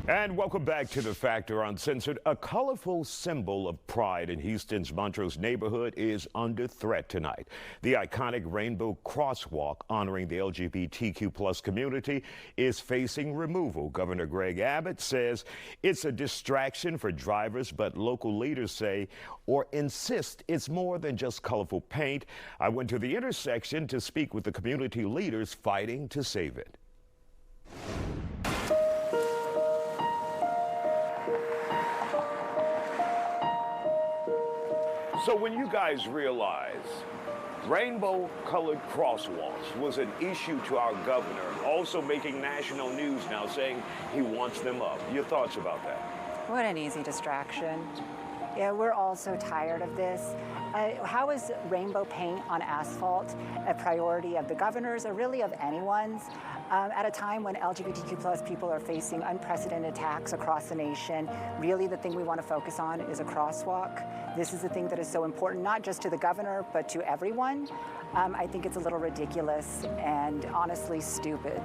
And welcome back to The Factor Uncensored. A colorful symbol of pride in Houston's Montrose neighborhood is under threat tonight. The iconic rainbow crosswalk honoring the LGBTQ+ community is facing removal. Governor Greg Abbott says it's a distraction for drivers, but local leaders say or insist it's more than just colorful paint. I went to the intersection to speak with the community leaders fighting to save it. So when you guys realize rainbow-colored crosswalks was an issue to our governor, also making national news now saying he wants them up, your thoughts about that? What an easy distraction. Yeah, we're all so tired of this. How is rainbow paint on asphalt a priority of the governor's or really of anyone's at a time when LGBTQ+ people are facing unprecedented attacks across the nation? Really the thing we want to focus on is a crosswalk. This is the thing that is so important, not just to the governor, but to everyone. I think it's a little ridiculous and honestly stupid.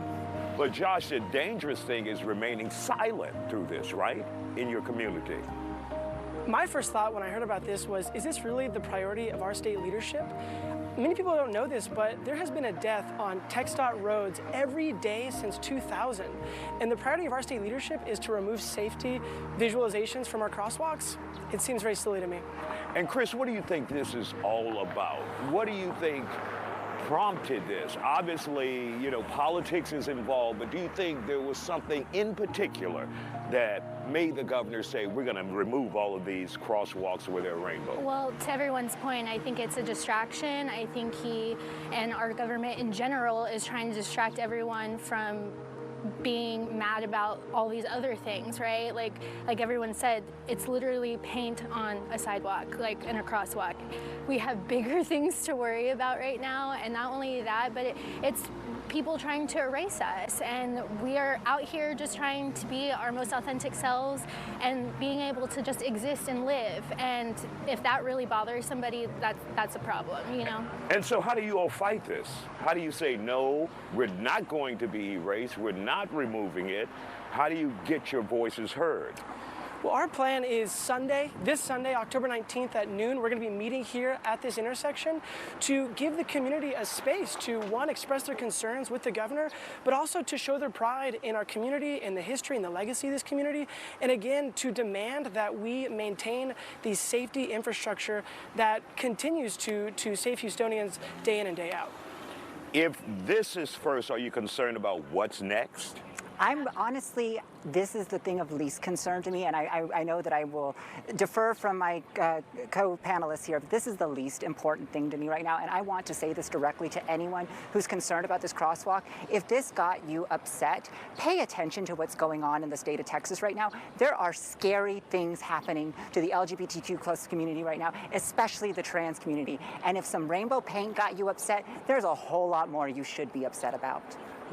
But Josh, the dangerous thing is remaining silent through this, right, in your community? My first thought when I heard about this was, is this really the priority of our state leadership? Many people don't know this, but there has been a death on TxDOT roads every day since 2000. And the priority of our state leadership is to remove safety visualizations from our crosswalks. It seems very silly to me. And Chris, what do you think this is all about? What do you think prompted this? Obviously, you know, politics is involved, but do you think there was something in particular that made the governor say, we're going to remove all of these crosswalks where they're rainbow? Well, to everyone's point, I think it's a distraction. I think he and our government in general is trying to distract everyone from being mad about all these other things, right? Like everyone said, it's literally paint on a sidewalk, like in a crosswalk. We have bigger things to worry about right now, and not only that, but it's people trying to erase us, and we are out here just trying to be our most authentic selves and being able to just exist and live. And if that really bothers somebody, that's a problem, you know? And so how do you all fight this? How do you say, no, we're not going to be erased, we're not removing it? How do you get your voices heard? Well, our plan is this Sunday, October 19th at noon, we're going to be meeting here at this intersection to give the community a space to, one, express their concerns with the governor, but also to show their pride in our community, in the history and the legacy of this community, and again, to demand that we maintain the safety infrastructure that continues to save Houstonians day in and day out. If this is first, are you concerned about what's next? I'm honestly, this is the thing of least concern to me, and I know that I will defer from my co-panelists here. This is the least important thing to me right now, and I want to say this directly to anyone who's concerned about this crosswalk. If this got you upset, pay attention to what's going on in the state of Texas right now. There are scary things happening to the LGBTQ+ community right now, especially the trans community. And if some rainbow paint got you upset, there's a whole lot more you should be upset about.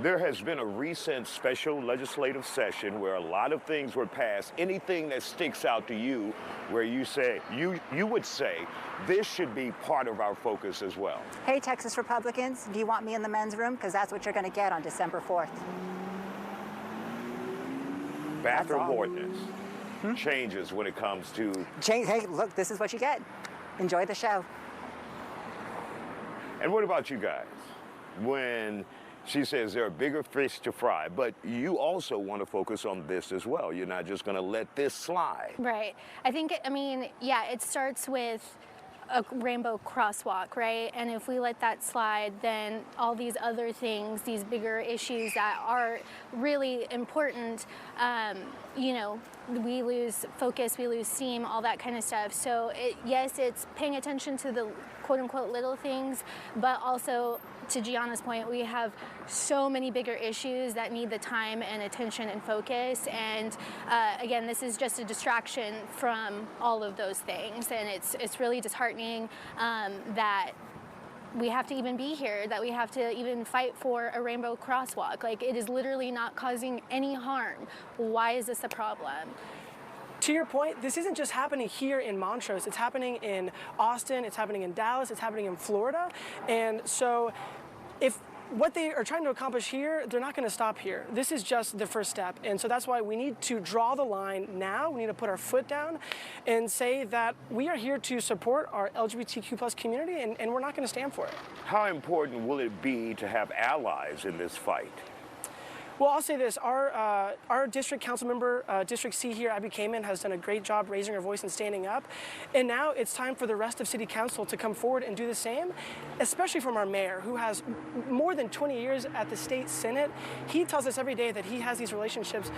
There has been a recent special legislative session where a lot of things were passed. Anything that sticks out to you where you say, you would say, this should be part of our focus as well? Hey, Texas Republicans, do you want me in the men's room? Because that's what you're going to get on December 4th. Bathroom ordinance changes when it comes to... Hey, look, this is what you get. Enjoy the show. And what about you guys? When she says there are bigger fish to fry, but you also want to focus on this as well. You're not just going to let this slide. Right. I think, yeah, it starts with a rainbow crosswalk, right? And if we let that slide, then all these other things, these bigger issues that are really important, you know, we lose focus, we lose steam, all that kind of stuff. So yes, it's paying attention to the quote-unquote little things, but also, to Gianna's point, we have so many bigger issues that need the time and attention and focus. And again, this is just a distraction from all of those things. And it's really disheartening that we have to even be here, that we have to even fight for a rainbow crosswalk. Like, it is literally not causing any harm. Why is this a problem? To your point, this isn't just happening here in Montrose. It's happening in Austin, it's happening in Dallas, it's happening in Florida. And so if what they are trying to accomplish here, they're not going to stop here. This is just the first step. And so that's why we need to draw the line now. We need to put our foot down and say that we are here to support our LGBTQ plus community, and we're not going to stand for it. How important will it be to have allies in this fight? Well, I'll say this, our district council member, District C here, Abby Kamen, has done a great job raising her voice and standing up. And now it's time for the rest of City Council to come forward and do the same, especially from our mayor, who has more than 20 years at the state Senate. He tells us every day that he has these relationships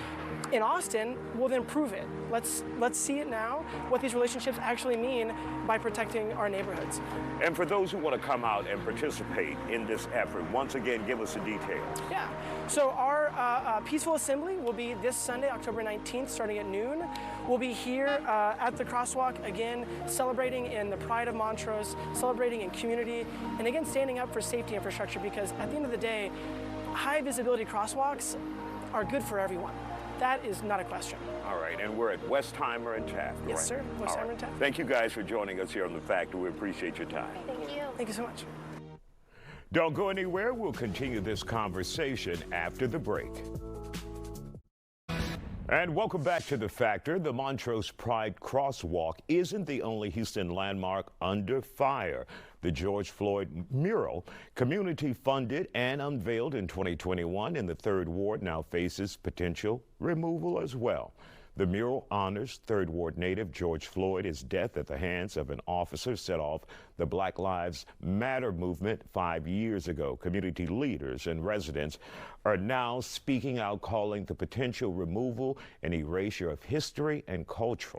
in Austin. Well, then prove it. Let's see it now, what these relationships actually mean by protecting our neighborhoods. And for those who want to come out and participate in this effort, once again, give us the details. Yeah, so our peaceful assembly will be this Sunday, October 19th, starting at noon. We'll be here at the crosswalk, again, celebrating in the pride of Montrose, celebrating in community, and again, standing up for safety infrastructure, because at the end of the day, high visibility crosswalks are good for everyone. That is not a question. All right, and we're at Westheimer and Taft, Yes, right? sir, Westheimer and Taft. Thank you guys for joining us here on The Factor. We appreciate your time. Thank you. Thank you so much. Don't go anywhere. We'll continue this conversation after the break. And welcome back to The Factor. The Montrose Pride Crosswalk isn't the only Houston landmark under fire. The George Floyd mural, community funded and unveiled in 2021 in the 3rd Ward, now faces potential removal as well. The mural honors 3rd Ward native George Floyd. His death at the hands of an officer set off the Black Lives Matter movement 5 years ago. Community leaders and residents are now speaking out, calling the potential removal and erasure of history and culture.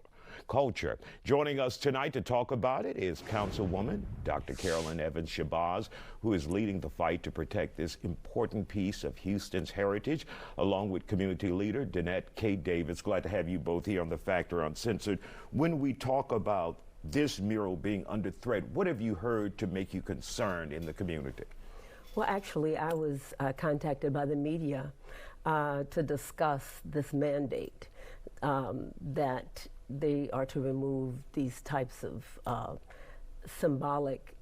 Joining us tonight to talk about it is Councilwoman Dr. Carolyn Evans-Shabazz, who is leading the fight to protect this important piece of Houston's heritage, along with community leader Danette K. Davis. Glad to have you both here on The Factor Uncensored. When we talk about this mural being under threat, what have you heard to make you concerned in the community? Well, actually, I was contacted by the media to discuss this mandate that they are to remove these types of symbolic,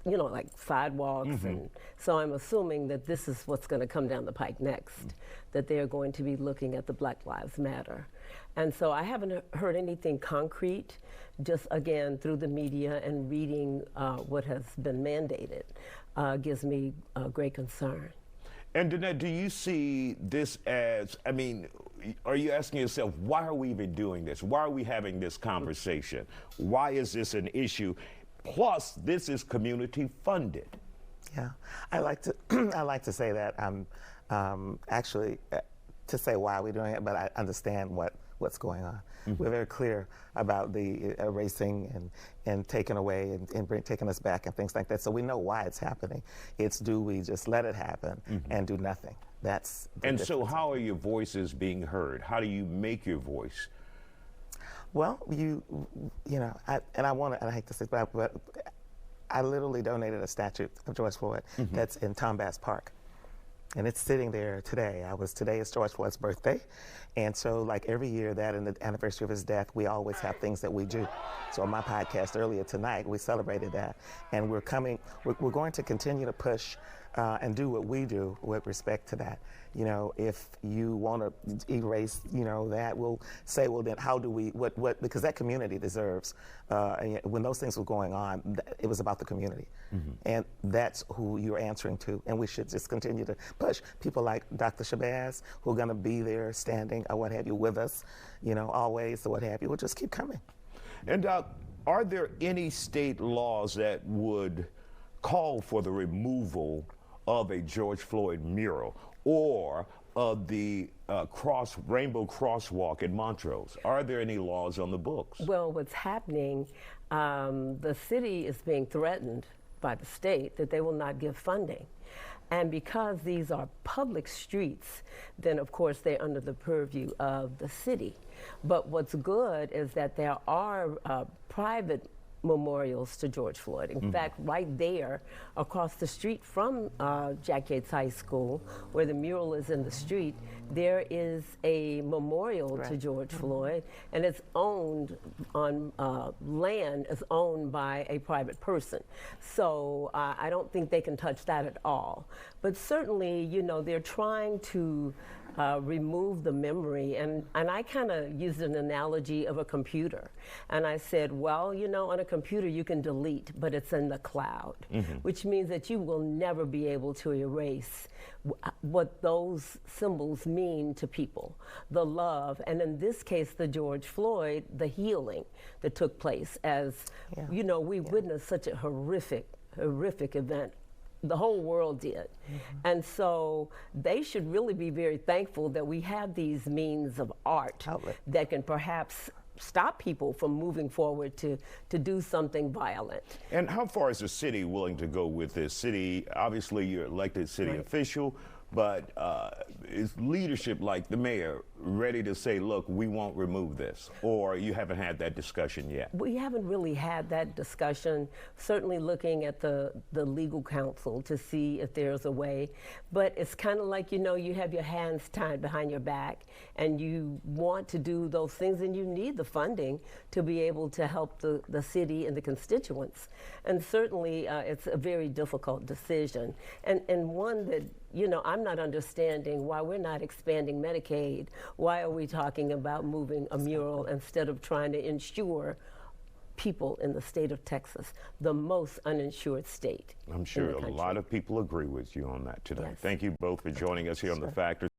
like sidewalks. And so I'm assuming that this is what's going to come down the pike next, that they are going to be looking at the Black Lives Matter. And so I haven't heard anything concrete, just again, through the media and reading what has been mandated gives me great concern. And Danette, do you see this as, are you asking yourself, why are we even doing this? Why are we having this conversation? Why is this an issue? Plus, this is community funded. Yeah, I like to say that actually to say why we're doing it, but I understand what's going on. We're very clear about the erasing and taking away and taking us back and things like that. So we know why it's happening. It's do we just let it happen and do nothing? That's the And difference. so how are your voices being heard? How do you make your voice? Well, I hate to say, but I literally donated a statue of George Floyd that's in Tom Bass Park. And it's sitting there today. Today is George Floyd's birthday. And so like every year that and the anniversary of his death, we always have things that we do. So on my podcast earlier tonight, we celebrated that. And we're going to continue to push and do what we do with respect to that. If you want to erase, that, we'll say, well, then how do we, because that community deserves, when those things were going on, it was about the community. And that's who you're answering to. And we should just continue to push people like Dr. Shabazz, who are going to be there standing, or what have you, with us, always, or what have you. We'll just keep coming. And are there any state laws that would call for the removal of a George Floyd mural or of the rainbow crosswalk in Montrose? Are there any laws on the books? Well, what's happening, the city is being threatened by the state that they will not give funding. And because these are public streets, then of course they're under the purview of the city. But what's good is that there are private memorials to George Floyd. In fact, right there across the street from Jack Yates High School, where the mural is in the street, there is a memorial to George Floyd, and it's owned on land is owned by a private person. So I don't think they can touch that at all. But certainly, you know, they're trying to remove the memory, and I kind of used an analogy of a computer, and I said, well, you know, on a computer you can delete, but it's in the cloud, which means that you will never be able to erase what those symbols mean to people, the love, and in this case, the George Floyd, the healing that took place as, you know, we witnessed such a horrific event. The whole world did. And so they should really be very thankful that we have these means of art that can perhaps stop people from moving forward to do something violent. And how far is the city willing to go with this? City, obviously you're elected city official, but is leadership like the mayor ready to say, look, we won't remove this? Or you haven't had that discussion yet? We haven't really had that discussion, certainly looking at the legal counsel to see if there's a way. But it's kind of like, you know, you have your hands tied behind your back and you want to do those things and you need the funding to be able to help the city and the constituents. And certainly it's a very difficult decision and one that, you know, I'm not understanding why we're not expanding Medicaid. Why are we talking about moving a mural instead of trying to insure people in the state of Texas, the most uninsured state? I'm sure a lot of people agree with you on that tonight. Thank you both for joining us here on The Factor.